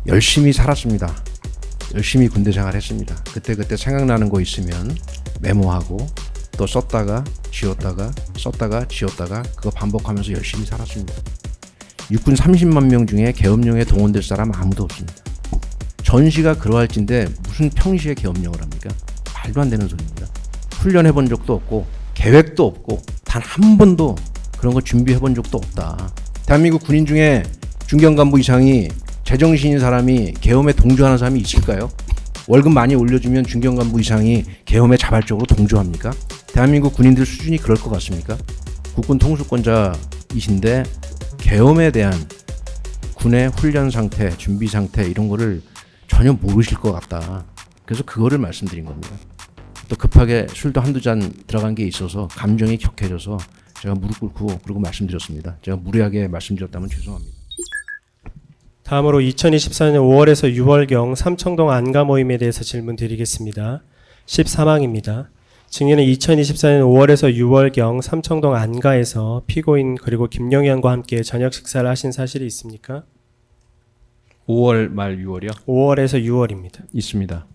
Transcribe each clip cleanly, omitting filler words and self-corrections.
열심히 살았습니다. 열심히 군대 생활했습니다. 그때 생각나는 거 있으면 메모하고 또 썼다가 지웠다가 썼다가 지웠다가 그거 반복하면서 열심히 살았습니다. 육군 30만 명 중에 계엄령에 동원될 사람 아무도 없습니다. 전시가 그러할진데 무슨 평시에 계엄령을 합니까? 말도 안 되는 소리입니다. 훈련해 본 적도 없고 계획도 없고 단 한 번도 그런 거 준비해 본 적도 없다. 대한민국 군인 중에 중견 간부 이상이 제정신인 사람이 계엄에 동조하는 사람이 있을까요? 월급 많이 올려주면 중견 간부 이상이 계엄에 자발적으로 동조합니까? 대한민국 군인들 수준이 그럴 것 같습니까? 국군 통수권자이신데 계엄에 대한 군의 훈련 상태, 준비 상태 이런 거를 전혀 모르실 것 같다. 그래서 그거를 말씀드린 겁니다. 또 급하게 술도 한두 잔 들어간 게 있어서 감정이 격해져서 제가 무릎 꿇고 그러고 말씀드렸습니다. 제가 무리하게 말씀드렸다면 죄송합니다. 다음으로 2024년 5월에서 6월경 삼청동 안가 모임에 대해서 질문 드리겠습니다. 14망입니다. 증인은 2024년 5월에서 6월경 삼청동 안가에서 피고인 그리고 김영현과 함께 저녁 식사를 하신 사실이 있습니까? 5월 말 6월이요? 5월에서 6월입니다. 있습니다.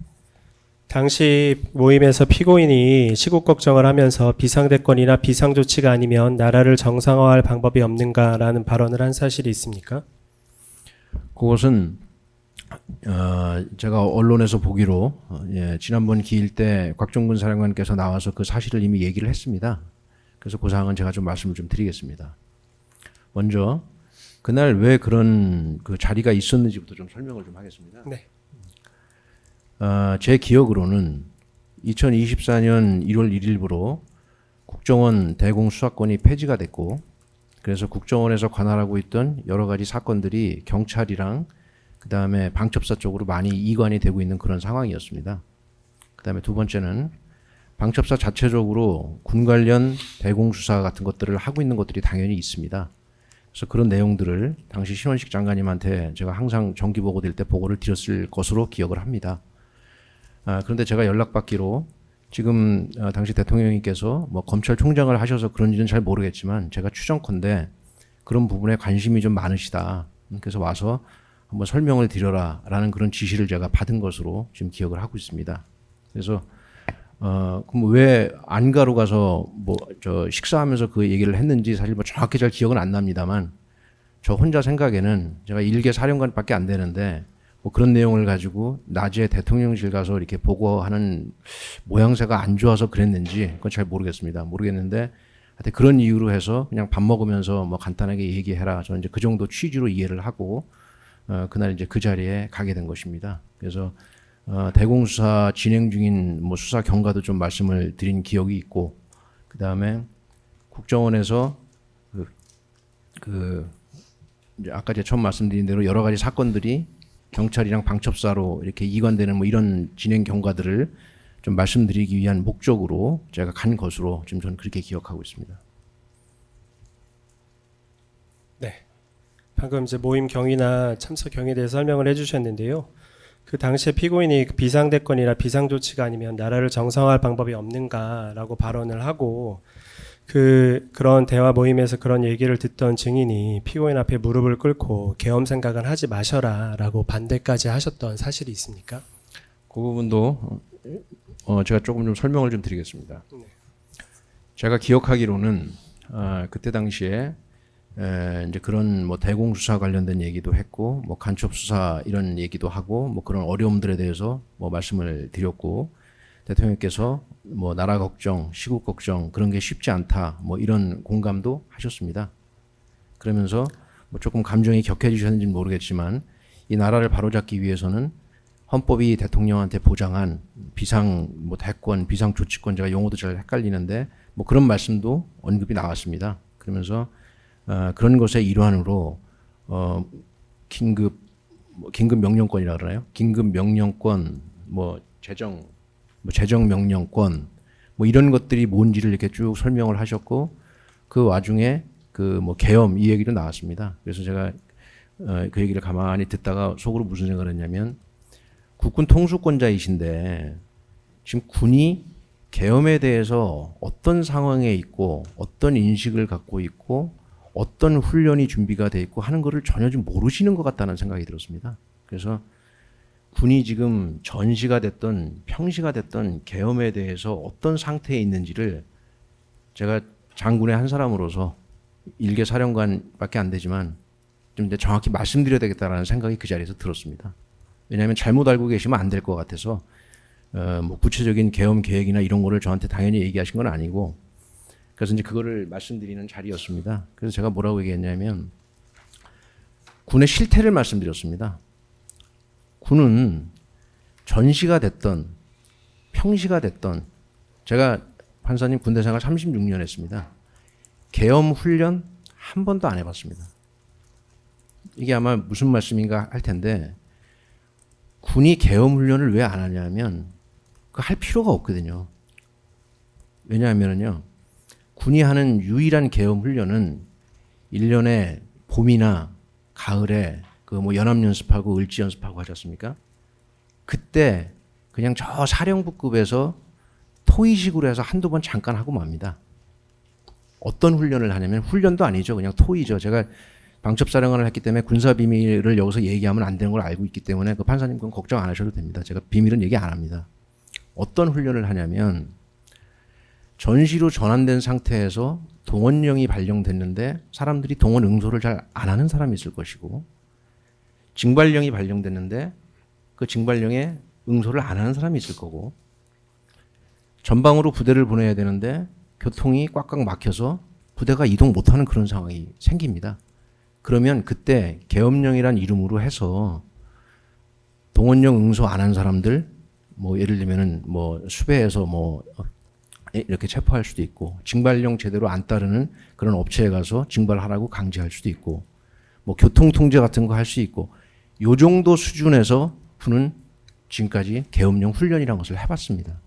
당시 모임에서 피고인이 시국 걱정을 하면서 비상대권이나 비상조치가 아니면 나라를 정상화할 방법이 없는가라는 발언을 한 사실이 있습니까? 그것은 제가 언론에서 보기로 지난번 기일 때 곽종근 사령관께서 나와서 그 사실을 이미 얘기를 했습니다. 그래서 그 사항은 제가 좀 말씀을 좀 드리겠습니다. 먼저 그날 왜 그런 그 자리가 있었는지부터 좀 설명을 좀 하겠습니다. 네. 제 기억으로는 2024년 1월 1일부로 국정원 대공수사권이 폐지가 됐고 그래서 국정원에서 관할하고 있던 여러 가지 사건들이 경찰이랑 그다음에 방첩사 쪽으로 많이 이관이 되고 있는 그런 상황이었습니다. 그다음에 두 번째는 방첩사 자체적으로 군 관련 대공수사 같은 것들을 하고 있는 것들이 당연히 있습니다. 그래서 그런 내용들을 당시 신원식 장관님한테 제가 항상 정기 보고될 때 보고를 드렸을 것으로 기억을 합니다. 그런데 제가 연락받기로 지금 당시 대통령님께서 뭐 검찰총장을 하셔서 그런지는 잘 모르겠지만 제가 추정컨대 그런 부분에 관심이 좀 많으시다. 그래서 와서 한번 설명을 드려라 라는 그런 지시를 제가 받은 것으로 지금 기억을 하고 있습니다. 그래서 그럼 왜 안가로 가서 뭐 저 식사하면서 그 얘기를 했는지 사실 뭐 정확히 잘 기억은 안 납니다만 저 혼자 생각에는 제가 일개 사령관밖에 안 되는데 뭐 그런 내용을 가지고 낮에 대통령실 가서 이렇게 보고하는 모양새가 안 좋아서 그랬는지 그건 잘 모르겠습니다. 모르겠는데 하여튼 그런 이유로 해서 그냥 밥 먹으면서 뭐 간단하게 얘기해라. 저는 이제 그 정도 취지로 이해를 하고 그날 이제 그 자리에 가게 된 것입니다. 그래서 대공수사 진행 중인 뭐 수사 경과도 좀 말씀을 드린 기억이 있고 그 다음에 국정원에서 이제 아까 제가 처음 말씀드린 대로 여러 가지 사건들이 경찰이랑 방첩사로 이렇게 이관되는 뭐 이런 진행 경과들을 좀 말씀드리기 위한 목적으로 제가 간 것으로 지금 저는 그렇게 기억하고 있습니다. 네. 방금 이제 모임 경위나 참석 경위에 대해서 설명을 해주셨는데요. 그 당시에 피고인이 비상대권이나 비상조치가 아니면 나라를 정상화할 방법이 없는가라고 발언을 하고 그런 대화 모임에서 그런 얘기를 듣던 증인이 피고인 앞에 무릎을 꿇고 계엄 생각은 하지 마셔라라고 반대까지 하셨던 사실이 있습니까? 그 부분도 제가 조금 좀 설명을 좀 드리겠습니다. 네. 제가 기억하기로는 그때 당시에 이제 그런 뭐 대공수사 관련된 얘기도 했고 뭐 간첩수사 이런 얘기도 하고 뭐 그런 어려움들에 대해서 뭐 말씀을 드렸고 대통령께서 뭐 나라 걱정, 시국 걱정 그런 게 쉽지 않다 뭐 이런 공감도 하셨습니다. 그러면서 뭐 조금 감정이 격해지셨는지는 모르겠지만 이 나라를 바로잡기 위해서는 헌법이 대통령한테 보장한 비상 뭐 대권, 비상 조치권 제가 용어도 잘 헷갈리는데 뭐 그런 말씀도 언급이 나왔습니다. 그러면서 그런 것의 일환으로 긴급 명령권이라 그러나요? 긴급 명령권, 뭐 재정 명령권, 뭐 이런 것들이 뭔지를 이렇게 쭉 설명을 하셨고 그 와중에 그 뭐 계엄 이 얘기도 나왔습니다. 그래서 제가 그 얘기를 가만히 듣다가 속으로 무슨 생각을 했냐면 국군 통수권자이신데 지금 군이 계엄에 대해서 어떤 상황에 있고 어떤 인식을 갖고 있고 어떤 훈련이 준비가 돼 있고 하는 거를 전혀 좀 모르시는 것 같다는 생각이 들었습니다. 그래서 군이 지금 전시가 됐던 평시가 됐던 계엄에 대해서 어떤 상태에 있는지를 제가 장군의 한 사람으로서 일개 사령관밖에 안 되지만 좀 이제 정확히 말씀드려야 되겠다라는 생각이 그 자리에서 들었습니다. 왜냐하면 잘못 알고 계시면 안 될 것 같아서 뭐 구체적인 계엄 계획이나 이런 거를 저한테 당연히 얘기하신 건 아니고 그래서 이제 그거를 말씀드리는 자리였습니다. 그래서 제가 뭐라고 얘기했냐면 군의 실태를 말씀드렸습니다. 군은 전시가 됐던 평시가 됐던 제가 판사님 군대 생활 36년 했습니다. 계엄 훈련 한 번도 안 해봤습니다. 이게 아마 무슨 말씀인가 할 텐데 군이 계엄 훈련을 왜 안 하냐면 그 할 필요가 없거든요. 왜냐하면요 군이 하는 유일한 계엄 훈련은 1년에 봄이나 가을에 그 뭐 연합연습하고 을지연습하고 하지 않습니까? 그때 그냥 저 사령부급에서 토의식으로 해서 한두 번 잠깐 하고 맙니다. 어떤 훈련을 하냐면 훈련도 아니죠. 그냥 토의죠. 제가 방첩사령관을 했기 때문에 군사 비밀을 여기서 얘기하면 안 되는 걸 알고 있기 때문에 그 판사님 그건 걱정 안 하셔도 됩니다. 제가 비밀은 얘기 안 합니다. 어떤 훈련을 하냐면 전시로 전환된 상태에서 동원령이 발령됐는데 사람들이 동원 응소를 잘 안 하는 사람이 있을 것이고 징발령이 발령됐는데 그 징발령에 응소를 안 하는 사람이 있을 거고 전방으로 부대를 보내야 되는데 교통이 꽉꽉 막혀서 부대가 이동 못하는 그런 상황이 생깁니다. 그러면 그때 계엄령이란 이름으로 해서 동원령 응소 안 한 사람들 뭐 예를 들면은 뭐 수배해서 뭐 이렇게 체포할 수도 있고 징발령 제대로 안 따르는 그런 업체에 가서 징발하라고 강제할 수도 있고 뭐 교통통제 같은 거 할 수 있고 요 정도 수준에서 군은 지금까지 계엄령 훈련이라는 것을 해봤습니다.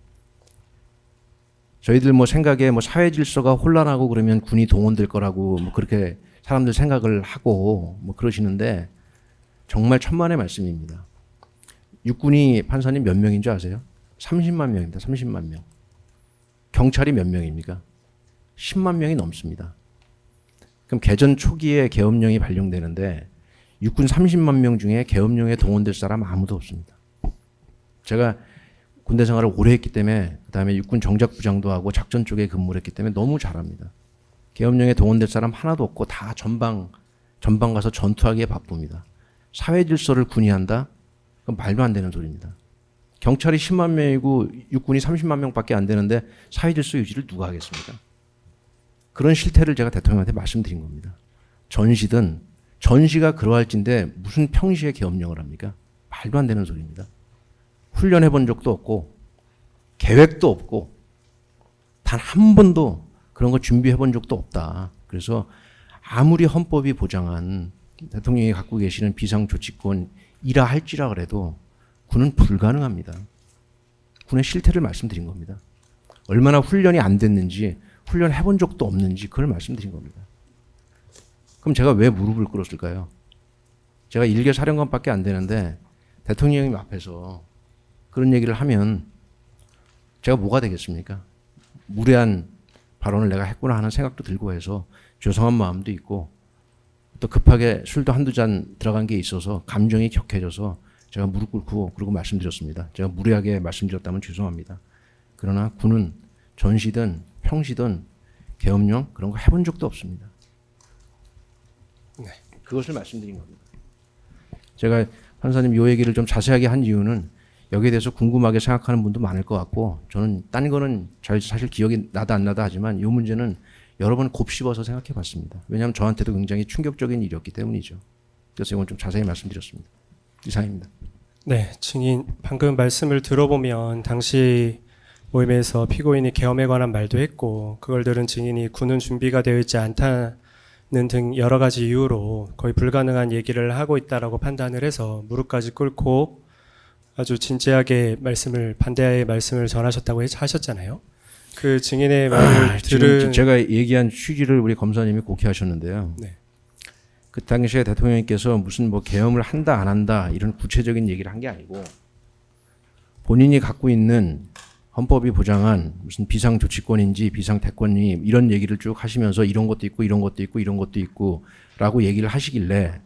저희들 뭐 생각에 뭐 사회 질서가 혼란하고 그러면 군이 동원될 거라고 뭐 그렇게 사람들 생각을 하고 뭐 그러시는데 정말 천만의 말씀입니다. 육군이 판사님 몇 명인 줄 아세요? 30만 명입니다. 30만 명. 경찰이 몇 명입니까? 10만 명이 넘습니다. 그럼 개전 초기에 계엄령이 발령되는데 육군 30만 명 중에 계엄령에 동원될 사람 아무도 없습니다. 제가 군대 생활을 오래 했기 때문에 그다음에 육군 정작부장도 하고 작전 쪽에 근무를 했기 때문에 너무 잘 압니다. 계엄령에 동원될 사람 하나도 없고 다 전방 가서 전투하기에 바쁩니다. 사회 질서를 군이 한다? 그건 말도 안 되는 소리입니다. 경찰이 10만 명이고 육군이 30만 명밖에 안 되는데 사회 질서 유지를 누가 하겠습니까? 그런 실태를 제가 대통령한테 말씀드린 겁니다. 전시가 그러할진데 무슨 평시에 계엄령을 합니까? 말도 안 되는 소리입니다. 훈련해 본 적도 없고 계획도 없고 단 한 번도 그런 거 준비해 본 적도 없다. 그래서 아무리 헌법이 보장한 대통령이 갖고 계시는 비상조치권이라 할지라 그래도 군은 불가능합니다. 군의 실태를 말씀드린 겁니다. 얼마나 훈련이 안 됐는지 훈련해 본 적도 없는지 그걸 말씀드린 겁니다. 그럼 제가 왜 무릎을 꿇었을까요? 제가 일개 사령관밖에 안 되는데 대통령님 앞에서 그런 얘기를 하면 제가 뭐가 되겠습니까? 무례한 발언을 내가 했구나 하는 생각도 들고 해서 죄송한 마음도 있고 또 급하게 술도 한두 잔 들어간 게 있어서 감정이 격해져서 제가 무릎 꿇고 그러고 말씀드렸습니다. 제가 무례하게 말씀드렸다면 죄송합니다. 그러나 군은 전시든 평시든 계엄령 그런 거 해본 적도 없습니다. 네. 그것을 말씀드린 겁니다. 제가 판사님 이 얘기를 좀 자세하게 한 이유는 여기에 대해서 궁금하게 생각하는 분도 많을 것 같고 저는 딴 거는 사실 기억이 나다 안 나다 하지만 이 문제는 여러 번 곱씹어서 생각해 봤습니다. 왜냐하면 저한테도 굉장히 충격적인 일이었기 때문이죠. 그래서 이건 좀 자세히 말씀드렸습니다. 이상입니다. 네, 증인 방금 말씀을 들어보면 당시 모임에서 피고인이 계엄에 관한 말도 했고 그걸 들은 증인이 군은 준비가 되어 있지 않다는 등 여러 가지 이유로 거의 불가능한 얘기를 하고 있다라고 판단을 해서 무릎까지 꿇고 아주 진지하게 반대의 말씀을 전하셨다고 하셨잖아요. 그 증인의 말을 지금 제가 얘기한 취지를 우리 검사님이 곡해하셨는데요. 네. 그 당시에 대통령님께서 무슨 뭐 계엄을 한다 안 한다 이런 구체적인 얘기를 한 게 아니고 본인이 갖고 있는 헌법이 보장한 무슨 비상조치권인지 비상대권이 이런 얘기를 쭉 하시면서 이런 것도 있고 이런 것도 있고 이런 것도 있고 라고 얘기를 하시길래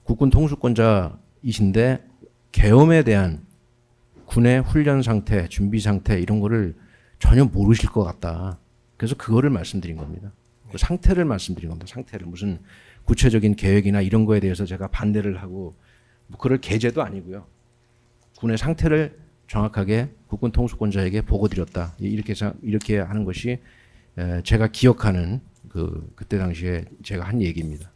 국군 통수권자 이신데 계엄에 대한 군의 훈련 상태, 준비 상태 이런 거를 전혀 모르실 것 같다. 그래서 그거를 말씀드린 겁니다. 그 상태를 말씀드린 겁니다. 상태를 무슨 구체적인 계획이나 이런 거에 대해서 제가 반대를 하고 뭐 그럴 계제도 아니고요. 군의 상태를 정확하게 국군 통수권자에게 보고드렸다. 이렇게 하는 것이 제가 기억하는 그때 당시에 제가 한 얘기입니다.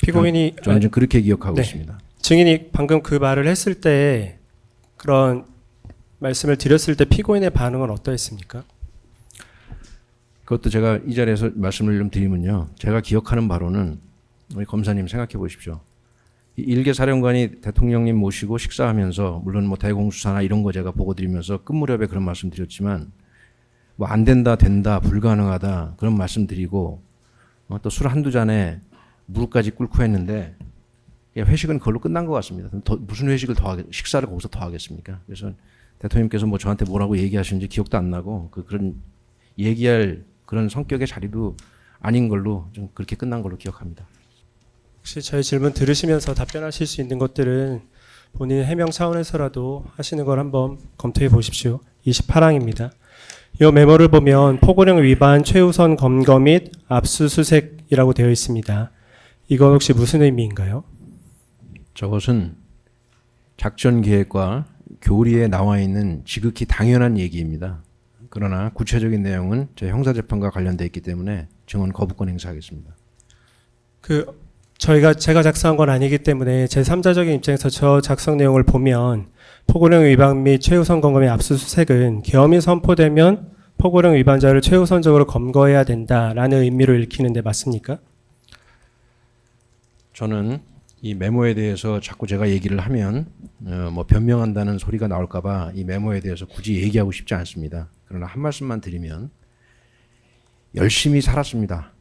피고인이 저는 좀 그렇게 기억하고 네. 있습니다. 증인이 방금 그 말을 했을 때 그런 말씀을 드렸을 때 피고인의 반응은 어떠했습니까? 그것도 제가 이 자리에서 말씀을 좀 드리면요. 제가 기억하는 바로는 우리 검사님 생각해 보십시오. 이 일개 사령관이 대통령님 모시고 식사하면서 물론 뭐 대공수사나 이런 거 제가 보고 드리면서 끝 무렵에 그런 말씀 드렸지만 뭐 안 된다, 된다, 불가능하다 그런 말씀 드리고 또 술 한두 잔에 무릎까지 꿇고 했는데 회식은 그걸로 끝난 것 같습니다. 무슨 회식을 식사를 거기서 더 하겠습니까? 그래서 대통령께서 뭐 저한테 뭐라고 얘기하시는지 기억도 안 나고 그런 얘기할 그런 성격의 자리도 아닌 걸로 좀 그렇게 끝난 걸로 기억합니다. 혹시 저희 질문 들으시면서 답변하실 수 있는 것들은 본인 해명 차원에서라도 하시는 걸 한번 검토해 보십시오. 28항입니다. 이 메모를 보면 포고령 위반 최우선 검거 및 압수수색이라고 되어 있습니다. 이건 혹시 무슨 의미인가요? 저것은 작전 계획과 교리에 나와 있는 지극히 당연한 얘기입니다. 그러나 구체적인 내용은 제 형사재판과 관련되어 있기 때문에 증언 거부권 행사하겠습니다. 제가 작성한 건 아니기 때문에 제3자적인 입장에서 저 작성 내용을 보면 포고령 위반 및 최우선 검거 및 압수수색은 계엄이 선포되면 포고령 위반자를 최우선적으로 검거해야 된다라는 의미로 읽히는데 맞습니까? 저는 이 메모에 대해서 자꾸 제가 얘기를 하면 뭐 변명한다는 소리가 나올까봐 이 메모에 대해서 굳이 얘기하고 싶지 않습니다. 그러나 한 말씀만 드리면 열심히 살았습니다.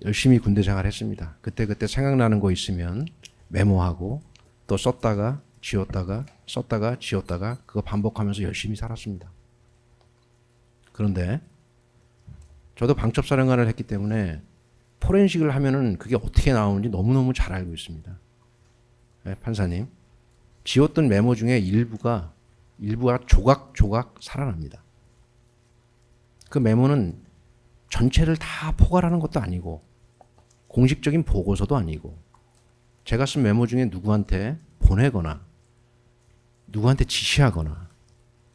열심히 군대 생활했습니다. 그때 생각나는 거 있으면 메모하고 또 썼다가 지웠다가 썼다가 지웠다가 그거 반복하면서 열심히 살았습니다. 그런데 저도 방첩사령관을 했기 때문에 포렌식을 하면은 그게 어떻게 나오는지 너무너무 잘 알고 있습니다. 네, 판사님. 지웠던 메모 중에 일부가 조각조각 살아납니다. 그 메모는 전체를 다 포괄하는 것도 아니고 공식적인 보고서도 아니고 제가 쓴 메모 중에 누구한테 보내거나 누구한테 지시하거나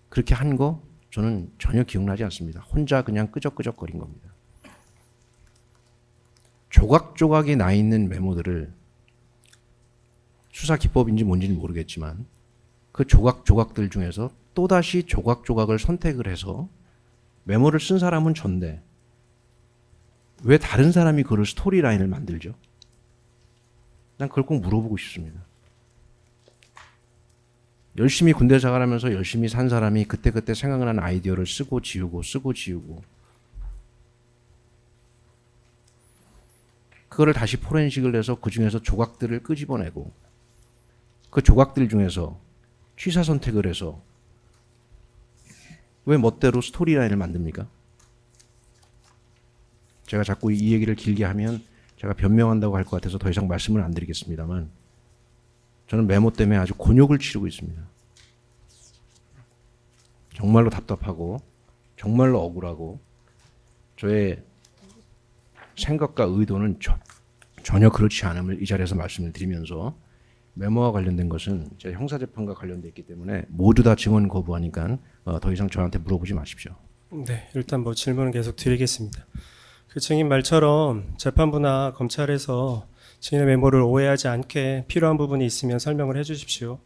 그렇게 한 거 저는 전혀 기억나지 않습니다. 혼자 그냥 끄적끄적거린 겁니다. 조각조각이 나 있는 메모들을 수사 기법인지 뭔지는 모르겠지만 그 조각조각들 중에서 또다시 조각조각을 선택을 해서 메모를 쓴 사람은 전데 왜 다른 사람이 그걸 스토리라인을 만들죠? 난 그걸 꼭 물어보고 싶습니다. 열심히 군대 생활하면서 열심히 산 사람이 그때 생각나는 아이디어를 쓰고 지우고 그거를 다시 포렌식을 해서 그 중에서 조각들을 끄집어내고 그 조각들 중에서 취사 선택을 해서 왜 멋대로 스토리라인을 만듭니까? 제가 자꾸 이 얘기를 길게 하면 제가 변명한다고 할 것 같아서 더 이상 말씀을 안 드리겠습니다만 저는 메모 때문에 아주 곤욕을 치르고 있습니다. 정말로 답답하고 정말로 억울하고 저의 생각과 의도는 전혀 그렇지 않음을 이 자리에서 말씀을 드리면서 메모와 관련된 것은 제 형사재판과 관련되어 있기 때문에 모두 다 증언 거부하니까 더 이상 저한테 물어보지 마십시오. 네, 일단 뭐 질문은 계속 드리겠습니다. 그 증인 말처럼 재판부나 검찰에서 증인의 메모를 오해하지 않게 필요한 부분이 있으면 설명을 해주십시오.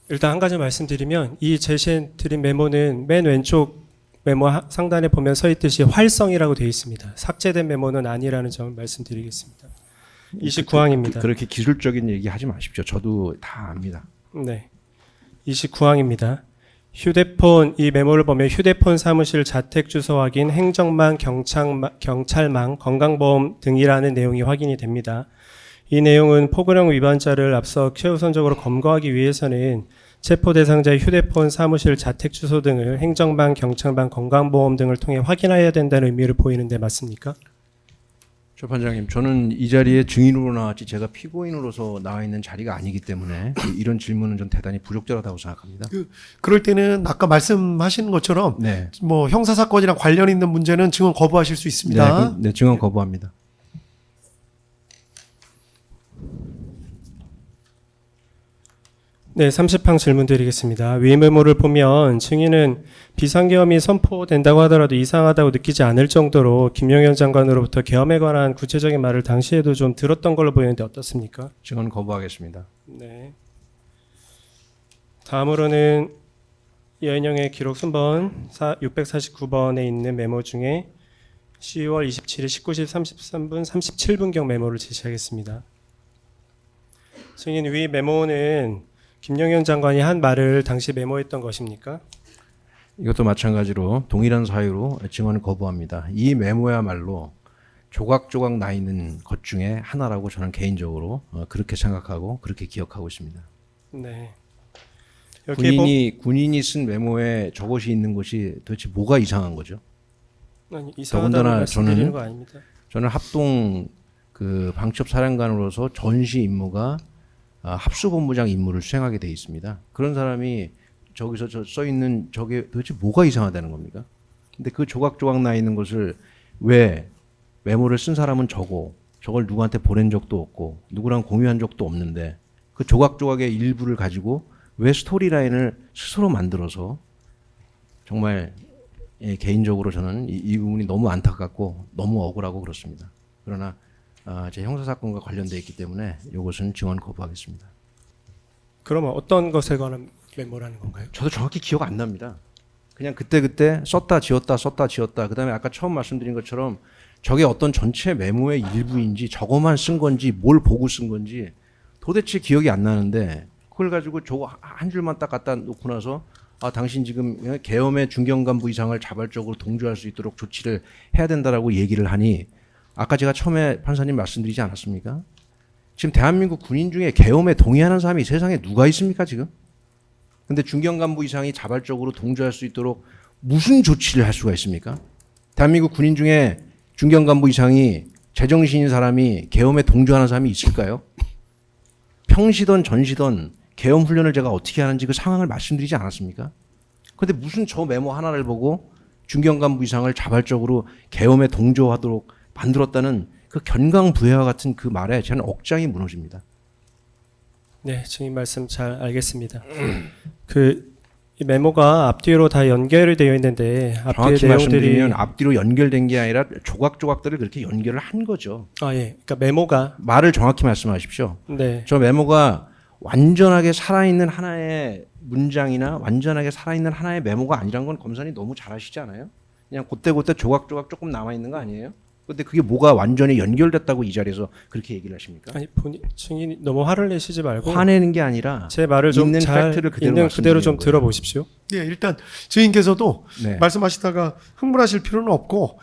일단 한 가지 말씀드리면 이 제시해드린 메모는 맨 왼쪽 메모 상단에 보면 서 있듯이 활성이라고 되어 있습니다. 삭제된 메모는 아니라는 점을 말씀드리겠습니다. 29항입니다. 그렇게 기술적인 얘기 하지 마십시오. 저도 다 압니다. 네, 29항입니다. 휴대폰, 이 메모를 보면 휴대폰 사무실 자택 주소 확인, 행정망, 경찰망, 건강보험 등이라는 내용이 확인이 됩니다. 이 내용은 포고령 위반자를 앞서 최우선적으로 검거하기 위해서는 체포 대상자의 휴대폰, 사무실, 자택 주소 등을 행정망, 경찰망, 건강보험 등을 통해 확인해야 된다는 의미를 보이는데 맞습니까? 재판장님, 저는 이 자리에 증인으로 나왔지 제가 피고인으로서 나와 있는 자리가 아니기 때문에 이런 질문은 좀 대단히 부적절하다고 생각합니다. 그럴 때는 아까 말씀하시는 것처럼 네, 뭐 형사 사건이랑 관련 있는 문제는 증언 거부하실 수 있습니다. 네, 증언 거부합니다. 네, 30항 질문 드리겠습니다. 위 메모를 보면 증인은 비상계엄이 선포된다고 하더라도 이상하다고 느끼지 않을 정도로 김용현 장관으로부터 계엄에 관한 구체적인 말을 당시에도 좀 들었던 걸로 보이는데 어떻습니까? 증언 거부하겠습니다. 네. 다음으로는 여인영의 기록 순번 649번에 있는 메모 중에 10월 27일 19시 33분 37분경 메모를 제시하겠습니다. 증인 위 메모는 김용현 장관이 한 말을 당시 메모했던 것입니까? 이것도 마찬가지로 동일한 사유로 증언을 거부합니다. 이 메모야말로 조각조각 나 있는 것 중에 하나라고 저는 개인적으로 그렇게 생각하고 그렇게 기억하고 있습니다. 네. 여기에 군인이 쓴 메모에 저것이 있는 것이 도대체 뭐가 이상한 거죠? 아니, 이상하다고 더군다나 말씀드리는 거 아닙니다. 저는 합동 그 방첩 사령관으로서 전시 임무가 합수본부장 임무를 수행하게 돼 있습니다. 그런 사람이 저기서 써 있는 저게 도대체 뭐가 이상하다는 겁니까? 근데 그 조각조각 나 있는 것을 왜 메모를 쓴 사람은 저걸 누구한테 보낸 적도 없고 누구랑 공유한 적도 없는데 그 조각조각의 일부를 가지고 왜 스토리라인을 스스로 만들어서 정말 개인적으로 저는 이 부분이 너무 안타깝고 너무 억울하고 그렇습니다. 그러나 제 형사사건과 관련돼 있기 때문에 이것은 증언 거부하겠습니다. 그러면 어떤 것에 관한 메모라는 건가요? 저도 정확히 기억 안 납니다. 그냥 그때 썼다 지웠다 썼다 지웠다. 그다음에 아까 처음 말씀드린 것처럼 저게 어떤 전체 메모의 일부인지 저거만 쓴 건지 뭘 보고 쓴 건지 도대체 기억이 안 나는데 그걸 가지고 저거 한 줄만 딱 갖다 놓고 나서 당신 지금 계엄의 중견 간부 이상을 자발적으로 동조할 수 있도록 조치를 해야 된다라고 얘기를 하니 아까 제가 처음에 판사님 말씀드리지 않았습니까? 지금 대한민국 군인 중에 계엄에 동의하는 사람이 세상에 누가 있습니까 지금? 근데 중견 간부 이상이 자발적으로 동조할 수 있도록 무슨 조치를 할 수가 있습니까? 대한민국 군인 중에 중견 간부 이상이 제정신인 사람이 계엄에 동조하는 사람이 있을까요? 평시던 전시던 계엄 훈련을 제가 어떻게 하는지 그 상황을 말씀드리지 않았습니까? 근데 무슨 저 메모 하나를 보고 중견 간부 이상을 자발적으로 계엄에 동조하도록 만들었다는 그 견강부회와 같은 그 말에 저는 억장이 무너집니다. 네, 증인 말씀 잘 알겠습니다. 이 메모가 앞뒤로 다 연결이 되어 있는데 앞뒤의 정확히 내용들이 말씀드리면 앞뒤로 연결된 게 아니라 조각조각들을 그렇게 연결을 한 거죠. 예, 그러니까 메모가 말을 정확히 말씀하십시오. 네, 저 메모가 완전하게 살아있는 하나의 문장이나 완전하게 살아있는 하나의 메모가 아니란 건 검사님 너무 잘 아시지 않아요? 그냥 그때 조각조각 조금 남아있는 거 아니에요? 근데 그게 뭐가 완전히 연결됐다고 이 자리에서 그렇게 얘기를 하십니까? 아니 증인이 너무 화를 내시지 말고 화내는 게 아니라 제 말을 좀 있는 잘 팩트를 그대로 있는 그대로 좀 말씀드리는 거예요. 들어보십시오. 예, 일단 증인께서도 네. 말씀하시다가 흥분하실 필요는 없고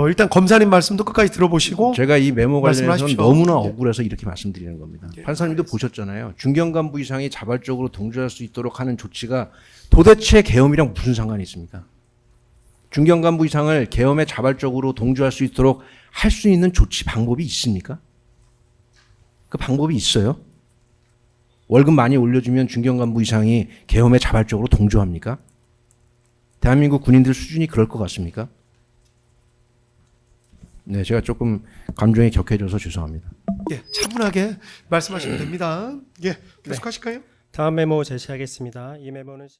일단 검사님 말씀도 끝까지 들어보시고 제가 이 메모 관련해서는 말씀하십시오. 너무나 네. 억울해서 이렇게 말씀드리는 겁니다. 예, 판사님도 보셨잖아요. 중견 간부 이상이 자발적으로 동조할 수 있도록 하는 조치가 도대체 계엄이랑 무슨 상관이 있습니까? 중견 간부 이상을 계엄에 자발적으로 동조할 수 있도록 할 수 있는 조치 방법이 있습니까? 그 방법이 있어요? 월급 많이 올려주면 중견 간부 이상이 계엄에 자발적으로 동조합니까? 대한민국 군인들 수준이 그럴 것 같습니까? 네, 제가 조금 감정이 격해져서 죄송합니다. 예, 차분하게 말씀하시면 됩니다. 예, 계속하실까요? 다음 메모 제시하겠습니다. 이 메모는